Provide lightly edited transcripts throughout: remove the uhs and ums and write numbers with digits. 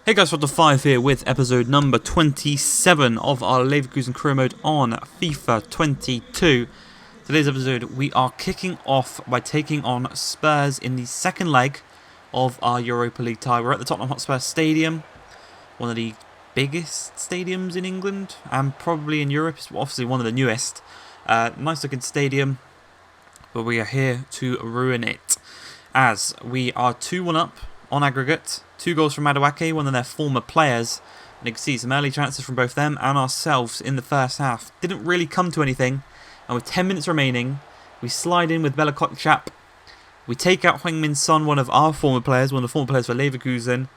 Hey guys, Five here with episode number 27 of our Leverkusen career mode on FIFA 22. Today's episode, we are kicking off by taking on Spurs in the second leg of our Europa League tie. We're at the Tottenham Hotspur Stadium, one of the biggest stadiums in England and probably in Europe. It's obviously one of the newest. Nice looking stadium, but we are here to ruin it as we are 2-1 up on aggregate. 2 goals from Madueke, one of their former players. And you can see some early chances from both them and ourselves in the first half. Didn't really come to anything. And with 10 minutes remaining, we slide in with Leverkusen. We take out Heung-min Son, one of our former players, one of the former players for Leverkusen.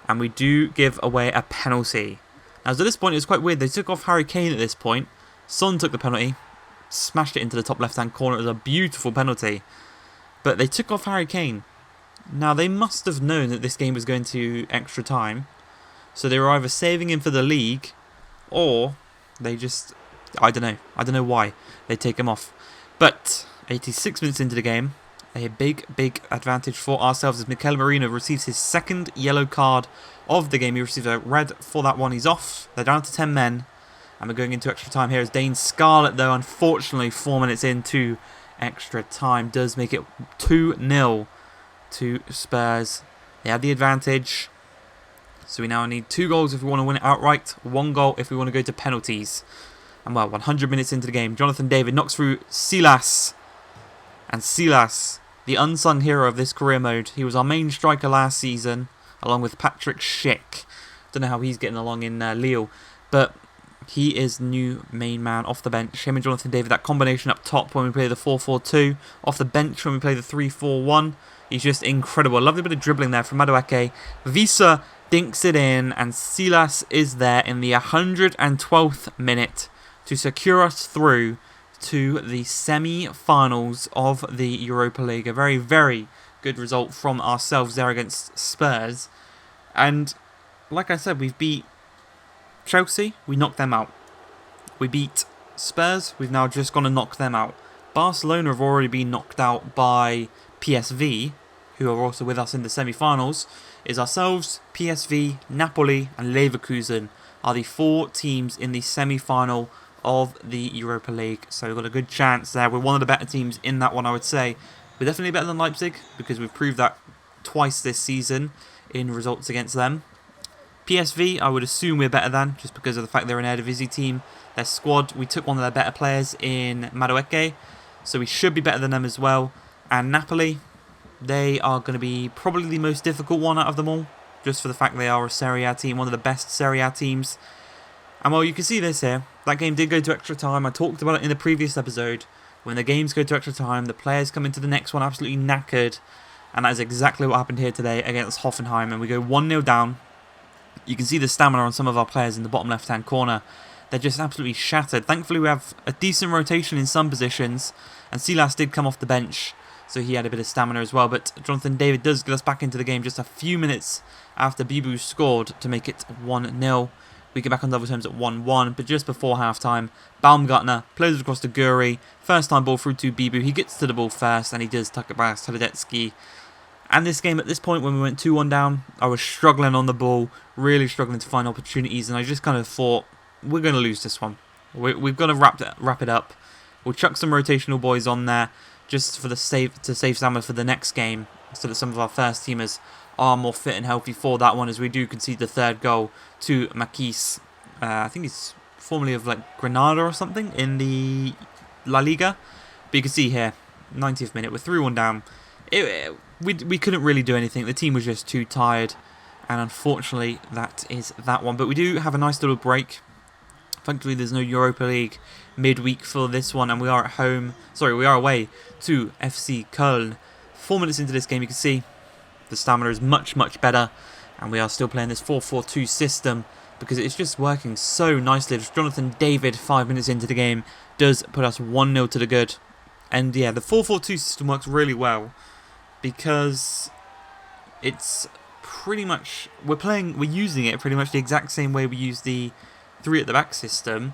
And we do give away a penalty. Now, so at this point, it was quite weird. They took off Harry Kane at this point. Son took the penalty. Smashed it into the top left-hand corner. It was a beautiful penalty. But they took off Harry Kane. Now, they must have known that this game was going to extra time. So they were either saving him for the league, or they just... I don't know. I don't know why they take him off. But 86 minutes into the game, a big advantage for ourselves as Mikel Merino receives his second yellow card of the game. He receives a red for that one. He's off. They're down to 10 men. And we're going into extra time here as Dane Scarlett, though, unfortunately, 4 minutes into extra time, does make it 2-0. To Spurs. They have the advantage. So we now need 2 goals if we want to win it outright. 1 goal if we want to go to penalties. And well, 100 minutes into the game, Jonathan David knocks through Silas. And Silas, the unsung hero of this career mode. He was our main striker last season, along with Patrick Schick. Don't know how he's getting along in Lille. But he is new main man off the bench. Him and Jonathan David, that combination up top when we play the 4-4-2. Off the bench when we play the 3-4-1. He's just incredible. A lovely bit of dribbling there from Madueke. Visa dinks it in, and Silas is there in the 112th minute to secure us through to the semi-finals of the Europa League. A very good result from ourselves there against Spurs. And like I said, we've beat Chelsea. We knocked them out. We beat Spurs. We've now just gone to knock them out. Barcelona have already been knocked out by PSV, who are also with us in the semi-finals. Is ourselves, PSV, Napoli and Leverkusen are the 4 teams in the semi-final of the Europa League. So we've got a good chance there. We're one of the better teams in that one, I would say. We're definitely better than Leipzig because we've proved that twice this season in results against them. PSV, I would assume we're better than, just because of the fact they're an Eredivisie team. Their squad, we took one of their better players in Madueke, so we should be better than them as well. And Napoli, they are going to be probably the most difficult one out of them all, just for the fact they are a Serie A team, one of the best Serie A teams. And well, you can see this here. That game did go to extra time. I talked about it in the previous episode. When the games go to extra time, the players come into the next one absolutely knackered. And that is exactly what happened here today against Hoffenheim. And we go 1-0 down. You can see the stamina on some of our players in the bottom left-hand corner. They're just absolutely shattered. Thankfully, we have a decent rotation in some positions. And Silas did come off the bench, so he had a bit of stamina as well. But Jonathan David does get us back into the game just a few minutes after Bibu scored to make it 1-0. We get back on double terms at 1-1. But just before half-time, Baumgartner plays it across to Guri. First time ball through to Bibu. He gets to the ball first, and he does tuck it back to Tedeschi. And this game, at this point, when we went 2-1 down, I was struggling on the ball, really struggling to find opportunities, and I just kind of thought, we're going to lose this one. We've got to wrap it up. We'll chuck some rotational boys on there, just for to save stamina for the next game, so that some of our first teamers are more fit and healthy for that one, as we do concede the 3rd goal to Makis. I think he's formerly of like Granada or something in the La Liga. But you can see here, 90th minute, we're 3-1 down. We couldn't really do anything. The team was just too tired, and unfortunately that is that one. But we do have a nice little break. Thankfully there's no Europa League midweek for this one, and we are away to FC Köln. 4 minutes into this game, you can see the stamina is much better, and we are still playing this 4-4-2 system because it's just working so nicely. Jonathan David, 5 minutes into the game, does put us 1-0 to the good. And yeah, the 4-4-2 system works really well because it's pretty much, we're using it pretty much the exact same way we use the 3 at the back system,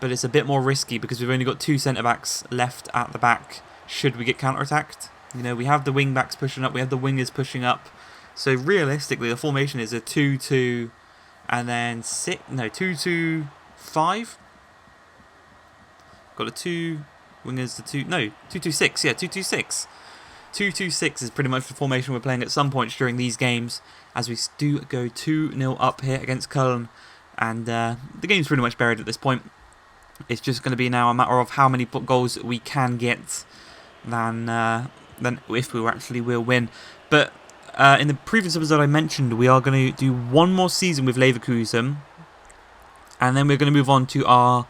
but it's a bit more risky because we've only got 2 centre-backs left at the back should we get counter-attacked. You know, we have the wing-backs pushing up, we have the wingers pushing up, So realistically, the formation is a 2-2 and then 2-2-5. Got a 2 wingers, 2-2-6. Yeah, 2-2-6. 2-2-6 is pretty much the formation we're playing at some points during these games, as we do go 2-0 up here against Köln, and the game's pretty much buried at this point. It's just going to be now a matter of how many goals we can get than if we actually will win. But in the previous episode I mentioned we are going to do one more season with Leverkusen, and then we're going to move on to our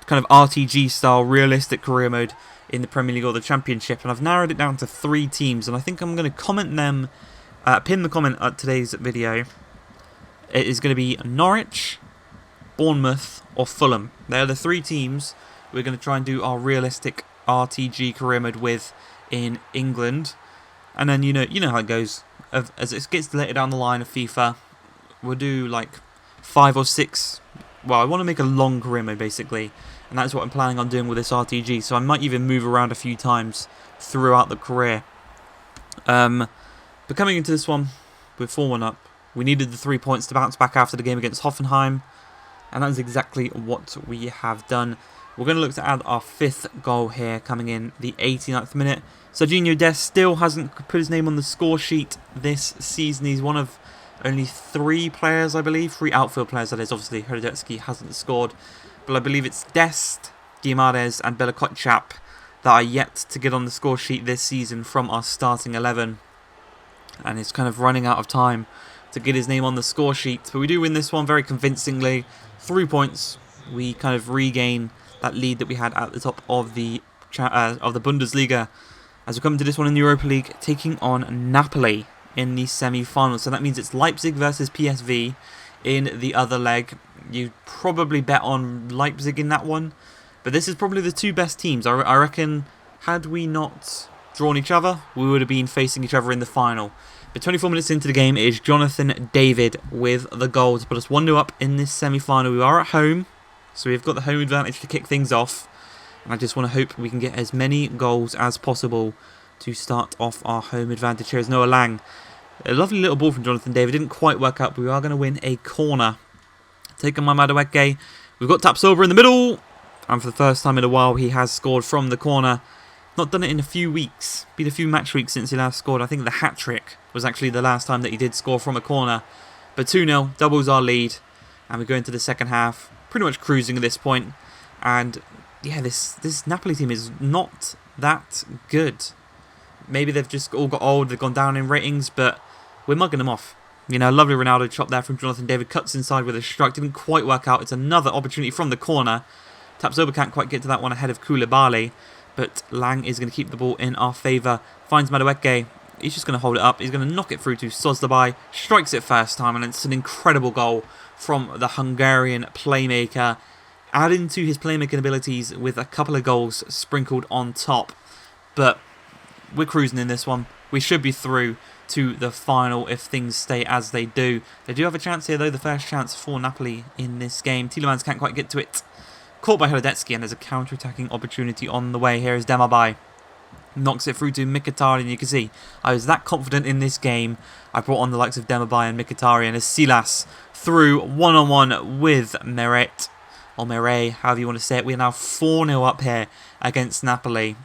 kind of RTG style realistic career mode in the Premier League or the Championship, and I've narrowed it down to 3 teams, and I think I'm going to comment them, pin the comment at today's video. It is going to be Norwich, Bournemouth or Fulham. They are the 3 teams we're going to try and do our realistic RTG career mode with in England. And then you know how it goes. As it gets later down the line of FIFA, we'll do like 5 or 6. Well, I want to make a long career mode basically, and that's what I'm planning on doing with this RTG. So I might even move around a few times throughout the career. But coming into this one, we're 4-1 up. We needed the 3 points to bounce back after the game against Hoffenheim, and that is exactly what we have done. We're going to look to add our 5th goal here, coming in the 89th minute. Serginho Dest still hasn't put his name on the score sheet this season. He's one of only 3 players, I believe. 3 outfield players, that is. Obviously, Hradecki hasn't scored. But I believe it's Dest, Guimaraes and Bella Kotchap that are yet to get on the score sheet this season from our starting 11. And it's kind of running out of time to get his name on the score sheet. But we do win this one very convincingly. 3 points. We kind of regain that lead that we had at the top of the Bundesliga, as we come to this one in the Europa League, taking on Napoli in the semi-finals. So that means it's Leipzig versus PSV in the other leg. You probably bet on Leipzig in that one, but this is probably the 2 best teams. I reckon had we not drawn each other, we would have been facing each other in the final. But 24 minutes into the game, it is Jonathan David with the goal to put us 1-0 up in this semi-final. We are at home, so we've got the home advantage to kick things off. And I just want to hope we can get as many goals as possible to start off our home advantage. Here is Noah Lang. A lovely little ball from Jonathan David. Didn't quite work out, but we are going to win a corner. Taken by Madueke. We've got Tapsoba in the middle. And for the first time in a while, he has scored from the corner. Not done it in a few weeks. Been a few match weeks since he last scored. I think the hat-trick was actually the last time that he did score from a corner. But 2-0, doubles our lead. And we go into the second half, pretty much cruising at this point. And yeah, this Napoli team is not that good. Maybe they've just all got old, they've gone down in ratings, but we're mugging them off. You know, lovely Ronaldo chop there from Jonathan David. Cuts inside with a strike. Didn't quite work out. It's another opportunity from the corner. Tapsoba can't quite get to that one ahead of Koulibaly, but Lang is going to keep the ball in our favour. Finds Madueke. He's just going to hold it up. He's going to knock it through to Sosdabai. Strikes it first time, and it's an incredible goal from the Hungarian playmaker, adding to his playmaking abilities with a couple of goals sprinkled on top. But we're cruising in this one. We should be through to the final if things stay as they do. They do have a chance here, though, the first chance for Napoli in this game. Tielemans can't quite get to it. Caught by Hradecki, and there's a counter-attacking opportunity on the way. Here is Demabai. Knocks it through to Mkhitaryan, and you can see I was that confident in this game. I brought on the likes of Demabai and Mkhitaryan as Silas through one-on-one with Meret. Or Meret, however you want to say it. We are now 4-0 up here against Napoli.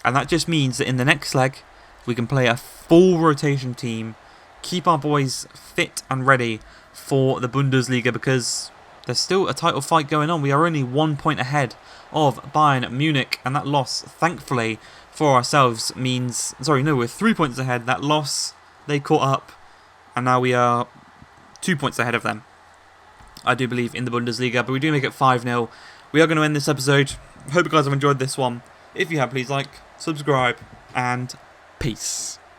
And that just means that in the next leg, we can play a full rotation team, keep our boys fit and ready for the Bundesliga, because there's still a title fight going on. We are only 1 point ahead of Bayern Munich, and that loss, thankfully, for ourselves means... Sorry, no, we're 3 points ahead. That loss, they caught up, and now we are 2 points ahead of them, I do believe, in the Bundesliga, but we do make it 5-0. We are going to end this episode. Hope you guys have enjoyed this one. If you have, please like, subscribe, and peace.